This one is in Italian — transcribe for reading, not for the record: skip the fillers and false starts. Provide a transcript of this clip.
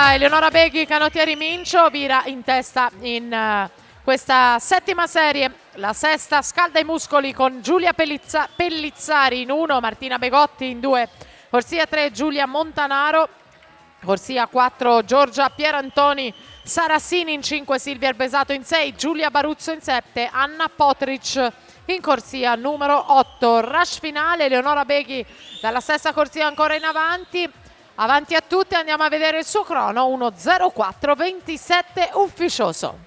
Vira Eleonora Beghi, canottieri Mincio. Vira in testa in questa settima serie, la sesta scalda i muscoli con Giulia Pellizzari in 1, Martina Begotti in 2, corsia 3 Giulia Montanaro, corsia 4 Giorgia Pierantoni Sarasini in 5, Silvia Erbesato in 6, Giulia Baruzzo in 7, Anna Potric in corsia numero 8. Rush finale, Eleonora Beghi dalla stessa corsia ancora in avanti. Avanti a tutti, andiamo a vedere il suo crono, 1:04.27 ufficioso.